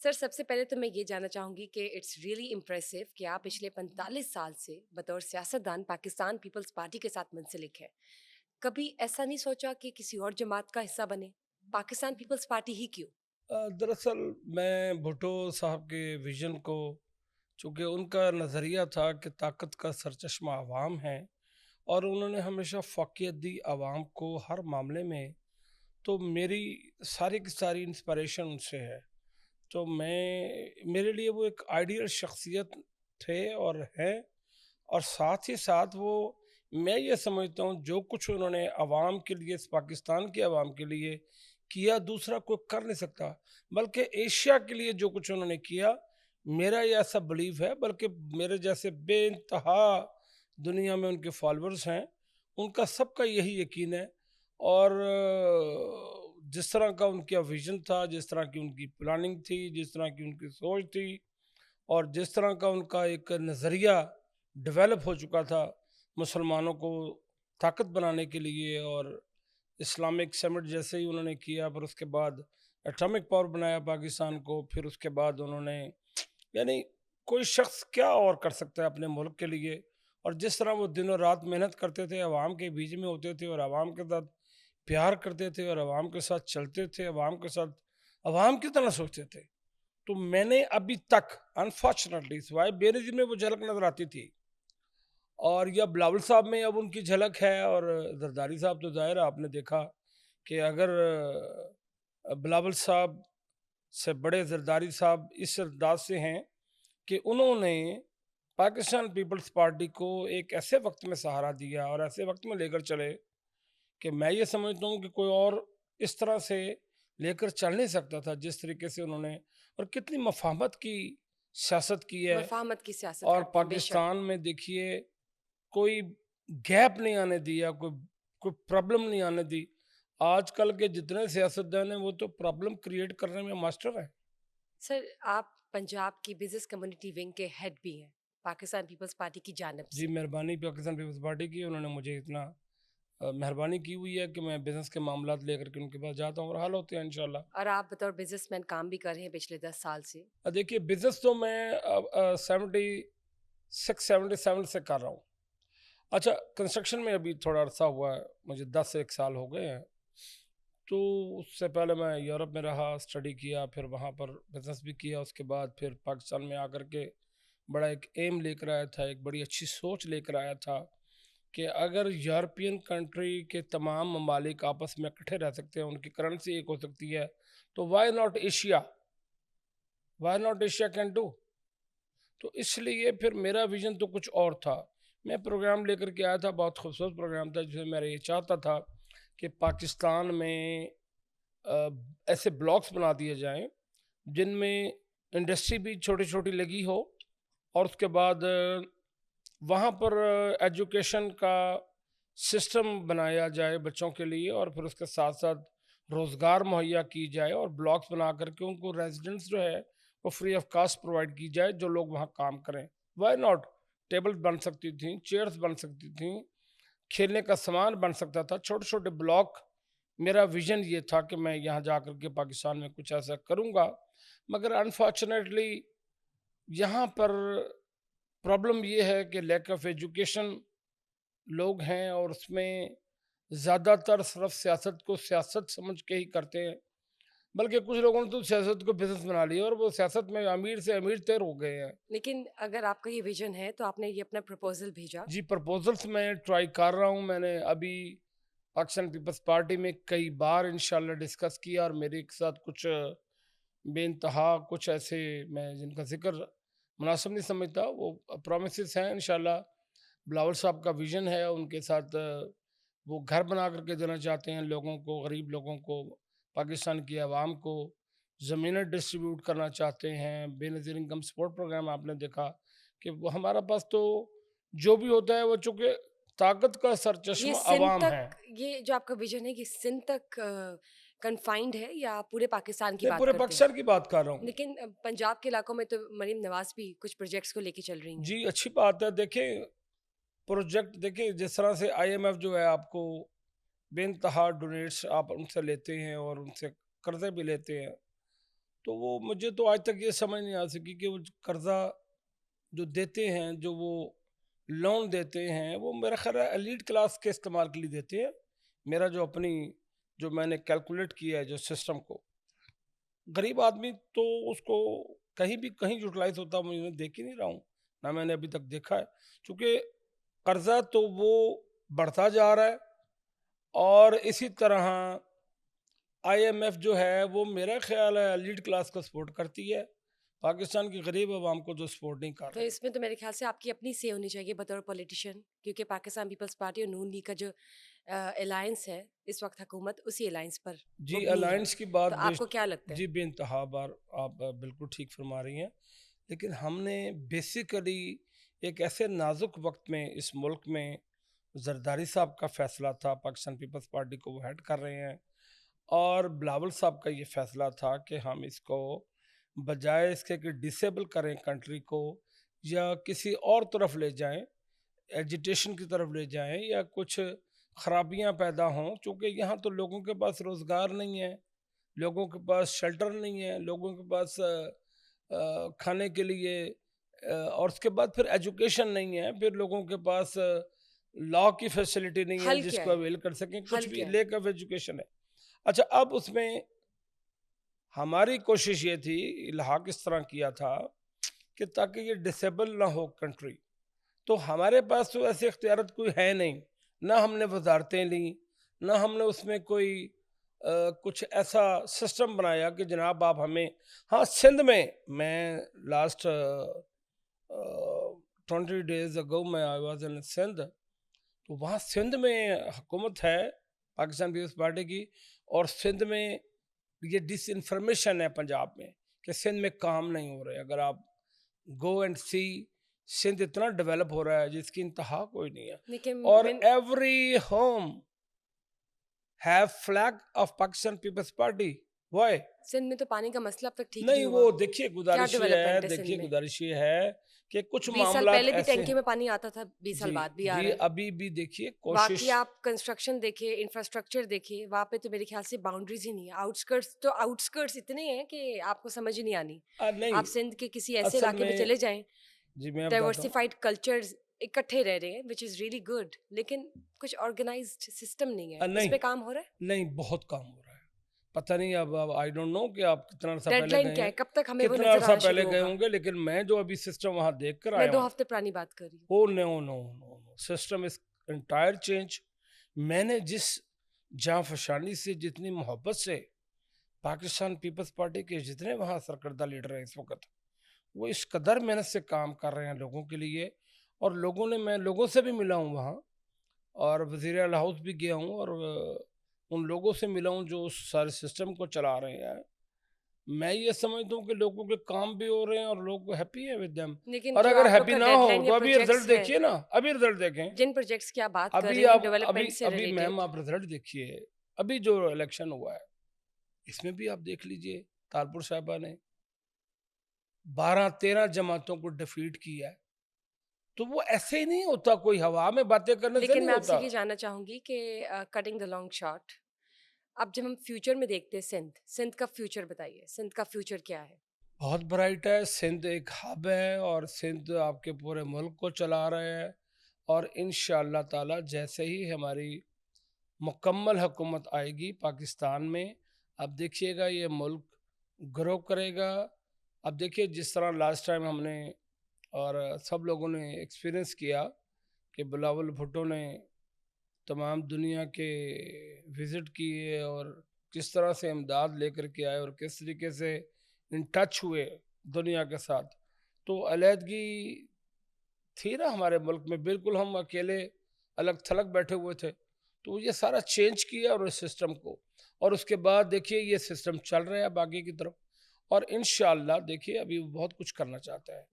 سر سب سے پہلے تو میں یہ جاننا چاہوں گی کہ اٹس ریئلی امپریسو کہ آپ پچھلے 45 سال سے بطور سیاستدان پاکستان پیپلز پارٹی کے ساتھ منسلک ہیں. کبھی ایسا نہیں سوچا کہ کسی اور جماعت کا حصہ بنے؟ پاکستان پیپلز پارٹی ہی کیوں؟ دراصل میں بھٹو صاحب کے ویژن کو، چونکہ ان کا نظریہ تھا کہ طاقت کا سرچشمہ عوام ہے، اور انہوں نے ہمیشہ فوقیت دی عوام کو ہر معاملے میں، تو میری ساری کی ساری انسپریشن ان سے ہے. تو میرے لیے وہ ایک آئیڈیل شخصیت تھے اور ہیں. اور ساتھ ہی ساتھ وہ، میں یہ سمجھتا ہوں جو کچھ انہوں نے عوام کے لیے، اس پاکستان کے عوام کے لیے کیا، دوسرا کوئی کر نہیں سکتا. بلکہ ایشیا کے لیے جو کچھ انہوں نے کیا، میرا یہ ایسا بلیف ہے، بلکہ میرے جیسے بے انتہا دنیا میں ان کے فالورز ہیں، ان کا سب کا یہی یقین ہے. اور جس طرح کا ان کا ویژن تھا، جس طرح کی ان کی پلاننگ تھی، جس طرح کی ان کی سوچ تھی، اور جس طرح کا ان کا ایک نظریہ ڈیولپ ہو چکا تھا مسلمانوں کو طاقت بنانے کے لیے، اور اسلامک سمٹ جیسے ہی انہوں نے کیا، پھر اس کے بعد ایٹامک پاور بنایا پاکستان کو، پھر اس کے بعد انہوں نے، یعنی کوئی شخص کیا اور کر سکتا ہے اپنے ملک کے لیے. اور جس طرح وہ دن و رات محنت کرتے تھے، عوام کے بیچ میں ہوتے تھے، اور عوام کے ساتھ پیار کرتے تھے، اور عوام کے ساتھ چلتے تھے، عوام کے ساتھ عوام کی طرح سوچتے تھے. تو میں نے ابھی تک انفارچونیٹلی سوائے بے نظیر میں وہ جھلک نظر آتی تھی، اور یا بلاول صاحب میں اب ان کی جھلک ہے، اور زرداری صاحب تو ظاہر ہے آپ نے دیکھا کہ اگر بلاول صاحب سے بڑے زرداری صاحب اس انداز سے ہیں کہ انہوں نے پاکستان پیپلز پارٹی کو ایک ایسے وقت میں سہارا دیا اور ایسے وقت میں لے کر چلے کہ میں یہ سمجھتا ہوں کہ کوئی اور اس طرح سے لے کر چل نہیں سکتا تھا جس طریقے سے انہوں نے. اور کتنی مفاہمت کی سیاست کی ہے. مفاہمت کی سیاست اور کرتے ہیں بے شک. پاکستان میں دیکھیے، کوئی گیپ نہیں آنے دیا، کوئی پرابلم نہیں آنے دی. آج کل کے جتنے سیاستدان ہیں وہ تو پرابلم کریٹ کرنے میں ماسٹر ہیں. سر آپ پنجاب کی بزنس کمیونٹی ونگ کے ہیڈ بھی ہیں پاکستان پیپلز پارٹی کی جانب جی، سے. مہربانی پاکستان پیپلز پارٹی کی، انہوں نے مجھے اتنا مہربانی کی ہوئی ہے کہ میں بزنس کے معاملات لے کر کے ان کے پاس جاتا ہوں، اور حل ہوتے ہیں انشاءاللہ. اور آپ بطور بزنس مین کام بھی کر رہے ہیں پچھلے 10 سال سے. دیکھیے، بزنس تو میں 76 77 سے کر رہا ہوں. اچھا، کنسٹرکشن میں ابھی تھوڑا عرصہ ہوا ہے، مجھے 10 سے 1 سال ہو گئے ہیں. تو اس سے پہلے میں یورپ میں رہا، اسٹڈی کیا، پھر وہاں پر بزنس بھی کیا. اس کے بعد پھر پاکستان میں آ کر کے بڑا ایک ایم لے کر آیا تھا، ایک بڑی اچھی سوچ لے کر آیا تھا کہ اگر یورپین کنٹری کے تمام ممالک آپس میں اکٹھے رہ سکتے ہیں، ان کی کرنسی ایک ہو سکتی ہے، تو why not Asia, why not Asia can do. تو اس لیے پھر میرا ویژن تو کچھ اور تھا. میں پروگرام لے کر کے آیا تھا، بہت خوبصورت پروگرام تھا، جس میں میں یہ چاہتا تھا کہ پاکستان میں ایسے بلاکس بنا دیے جائیں جن میں انڈسٹری بھی چھوٹی چھوٹی لگی ہو، اور اس کے بعد وہاں پر ایجوکیشن کا سسٹم بنایا جائے بچوں کے لیے، اور پھر اس کے ساتھ ساتھ روزگار مہیا کی جائے، اور بلاکس بنا کر کے ان کو ریزیڈنس جو ہے وہ فری آف کاسٹ پرووائڈ کی جائے، جو لوگ وہاں کام کریں. وائی ناٹ، ٹیبل بن سکتی تھیں، چیئرز بن سکتی تھیں، کھیلنے کا سامان بن سکتا تھا، چھوٹے چھوٹے بلاک. میرا ویژن یہ تھا کہ میں یہاں جا کر کے پاکستان میں کچھ ایسا کروں گا. مگر انفارچونیٹلی یہاں پر پرابلم یہ ہے کہ لیک آف ایجوکیشن لوگ ہیں، اور اس میں زیادہ تر صرف سیاست کو سیاست سمجھ کے ہی کرتے ہیں، بلکہ کچھ لوگوں نے تو سیاست کو بزنس بنا لیا، اور وہ سیاست میں امیر سے امیر تر ہو گئے ہیں. لیکن اگر آپ کا یہ ویژن ہے تو آپ نے یہ اپنا پروپوزل بھیجا. جی، پرپوزلس میں ٹرائی کر رہا ہوں. میں نے ابھی پاکستان پیپلز پارٹی میں کئی بار انشاءاللہ ڈسکس کیا، اور میرے ایک ساتھ کچھ بے انتہا کچھ ایسے میں جن کا ذکر مناسب نہیں سمجھتا، وہ پرومسز ہیں. انشاءاللہ بلاول صاحب کا ویژن ہے، ان کے ساتھ وہ گھر بنا کر کے دینا چاہتے ہیں لوگوں کو، غریب لوگوں کو، پاکستان کی عوام کو زمینیں ڈسٹریبیوٹ کرنا چاہتے ہیں. بے نظیر انکم سپورٹ پروگرام آپ نے دیکھا کہ وہ ہمارا پاس تو جو بھی ہوتا ہے وہ چونکہ طاقت کا یہ سرچشمہ سندھ عوام ہے. تک، یہ جو آپ کا ویژن ہے یہ سندھ تک کنفائنڈ ہے یا پورے پاکستان کی میں بات پورے کرتے ہیں؟ پاکستان کی بات کر رہا ہوں. لیکن پنجاب کے علاقوں میں تو مریم نواز بھی کچھ پروجیکٹس کو لے کے چل رہی ہیں. جی، اچھی بات ہے. دیکھیں، پروجیکٹ دیکھیں، جس طرح سے آئی ایم ایف جو ہے آپ کو بے انتہا ڈونیٹس آپ ان سے لیتے ہیں، اور ان سے قرضے بھی لیتے ہیں. تو وہ مجھے تو آج تک یہ سمجھ نہیں آ سکی کہ وہ قرضہ جو دیتے ہیں، جو وہ لون دیتے ہیں، وہ میرا خیال ہے ایلیٹ کلاس کے استعمال کے لیے دیتے ہیں. میرا جو میں نے کیلکولیٹ کیا ہے جو سسٹم کو، غریب آدمی تو اس کو کہیں یوٹیلائز ہوتا میں دیکھ ہی نہیں رہا ہوں، نہ میں نے ابھی تک دیکھا ہے. چونکہ قرضہ تو وہ بڑھتا جا رہا ہے، اور اسی طرح آئی ایم ایف جو ہے وہ میرا خیال ہے ایلیٹ کلاس کو سپورٹ کرتی ہے، پاکستان کی غریب عوام کو جو سپورٹ نہیں کر تو رہے. اس میں تو میرے خیال سے آپ کی اپنی سے ہونی چاہیے بطور پولیٹیشین، کیونکہ پاکستان پیپلز پارٹی اور نون لیگ کا جو الائنس ہے اس وقت حکومت اسی الائنس پر جی مبنی ہے. الائنس کی بات تو آپ کو کیا لگتا ہے؟ جی بے انتہا بار آپ بالکل ٹھیک فرما رہی ہیں، لیکن ہم نے بیسیکلی ایک ایسے نازک وقت میں اس ملک میں زرداری صاحب کا فیصلہ تھا، پاکستان پیپلز پارٹی کو وہ ہیڈ کر رہے ہیں، اور بلاول صاحب کا یہ فیصلہ تھا کہ ہم اس کو بجائے اس کے کہ ڈسیبل کریں کنٹری کو یا کسی اور طرف لے جائیں، ایجیٹیشن کی طرف لے جائیں یا کچھ خرابیاں پیدا ہوں، چونکہ یہاں تو لوگوں کے پاس روزگار نہیں ہے، لوگوں کے پاس شیلٹر نہیں ہے، لوگوں کے پاس کھانے کے لیے اور اس کے بعد پھر ایجوکیشن نہیں ہے، پھر لوگوں کے پاس لا کی فیسلٹی نہیں ہے حل جس کیا کو ہے؟ اویل کر سکیں، حل کچھ بھی کیا ہے؟ لیک آف ایجوکیشن ہے. اچھا اب اس میں ہماری کوشش یہ تھی، الحاق اس طرح کیا تھا کہ تاکہ یہ ڈسیبل نہ ہو کنٹری، تو ہمارے پاس تو ایسے اختیارات کوئی ہے نہیں، نہ ہم نے وزارتیں لیں، نہ ہم نے اس میں کوئی کچھ ایسا سسٹم بنایا کہ جناب آپ ہمیں. ہاں سندھ میں لاسٹ 20 days ago میں آئی واز ان سندھ، تو وہاں سندھ میں حکومت ہے پاکستان پیپلز پارٹی کی، اور سندھ میں یہ ڈس انفارمیشن ہے پنجاب میں کہ سندھ میں کام نہیں ہو رہے. اگر آپ گو اینڈ سی، سندھ اتنا ڈیولپ ہو رہا ہے جس کی انتہا کوئی نہیں ہے، لیکن اور every home have flag of Pakistan Peoples Party. Why? Sindh میں تو پانی کا مسئلہ اب تک ٹھیک نہیں نہیں ہوا. وہ دیکھیے کیا گزارش یہ ہے کہ کچھ 20 سال معاملات پہلے بھی ایسے ٹینکی میں پانی آتا تھا، 20 سال جی بعد بھی آ جی رہا ہے. ابھی بھی دیکھیے کوشش. باقی آپ کنسٹرکشن دیکھیے، انفراسٹرکچر دیکھیے، وہاں پہ تو میرے خیال سے باؤنڈریز ہی نہیں ہے. آؤٹسکرٹس اتنے ہیں کہ آپ کو سمجھ ہی نہیں آنی. نہیں آپ سندھ کے کسی ایسے اصل علاقے میں میں چلے جائیں، جی میں بتاتا ہوں، ڈائیورسیفائڈ کلچرز اکٹھے رہ رہے ہیں وچ از ریئلی گڈ، لیکن کچھ آرگنائزڈ سسٹم نہیں ہے. اس پہ کام ہو رہا ہے؟ نہیں بہت کام ہو رہا ہے. پتہ نہیں اب آئی ڈونٹ نو کہ آپ کتنا عرصہ ڈیڈ پہلے لائن گئے کیا ہیں، ہے؟ کب تک ہمیں وہ کتنا نظر عرصہ آنا پہلے شروع گئے ہوگا؟ ہوں گے، لیکن میں جو ابھی سسٹم وہاں دیکھ کر میں آیا 2 ہوں، ہفتے پرانی بات کر رہی ہوں. او نو سسٹم از انٹائر چینج. میں نے جس جاں فشانی سے، جتنی محبت سے پاکستان پیپلز پارٹی کے جتنے وہاں سرکردہ لیڈر ہیں اس وقت، وہ اس قدر محنت سے کام کر رہے ہیں لوگوں کے لیے، اور میں لوگوں سے بھی ملا ہوں وہاں، اور وزیر اعلیٰ ہاؤس بھی گیا ہوں، اور ان لوگوں سے ملا ہوں جو اس سارے سسٹم کو چلا رہے ہیں. میں یہ سمجھتا ہوں کہ لوگوں کے کام بھی ہو رہے ہیں اور لوگ ہیپی ہیں ود دیم. لیکن اور جو اگر آپ لوگ ہیپی کا نہ ڈیڈ ہو لائن تو یا ابھی پروجیکٹس رزلٹ ہے، دیکھیے نا، ابھی رزلٹ دیکھیں. جن پروجیکٹس کی آپ بات کر ابھی رہے ہیں آپ ڈیولپمنٹ سے ابھی میم ریلیٹڈ، آپ رزلٹ دیکھیے، ابھی جو الیکشن ہوا ہے اس میں بھی آپ دیکھ لیجئے تالپور صاحبہ نے 12-13 جماعتوں کو ڈیفیٹ کیا ہے. تو وہ ایسے ہی نہیں ہوتا، کوئی ہوا میں باتیں کرنے سے لیکن نہیں میں آپ سے ہوتا. یہ جاننا چاہوں گی کہ کٹنگ دا لانگ شارٹ، اب جب ہم فیوچر میں دیکھتے ہیں سندھ کا فیوچر بتائیے، سندھ کا فیوچر کیا ہے؟ بہت برائٹ ہے. سندھ ایک ہب ہے، اور سندھ آپ کے پورے ملک کو چلا رہے ہیں، اور انشاءاللہ تعالی جیسے ہی ہماری مکمل حکومت آئے گی پاکستان میں، اب دیکھیے گا یہ ملک گرو کرے گا. اب دیکھیے جس طرح لاسٹ ٹائم ہم نے اور سب لوگوں نے ایکسپیرینس کیا کہ بلاول بھٹو نے تمام دنیا کے وزٹ کیے اور کس طرح سے امداد لے کر کے آئے اور کس طریقے سے ان ٹچ ہوئے دنیا کے ساتھ. تو علیحدگی تھی نا ہمارے ملک میں، بالکل ہم اکیلے الگ تھلگ بیٹھے ہوئے تھے. تو یہ سارا چینج کیا اور اس سسٹم کو، اور اس کے بعد دیکھیے یہ سسٹم چل رہا ہے باقی کی طرف، اور انشاءاللہ دیکھیے ابھی وہ بہت کچھ کرنا چاہتا ہے.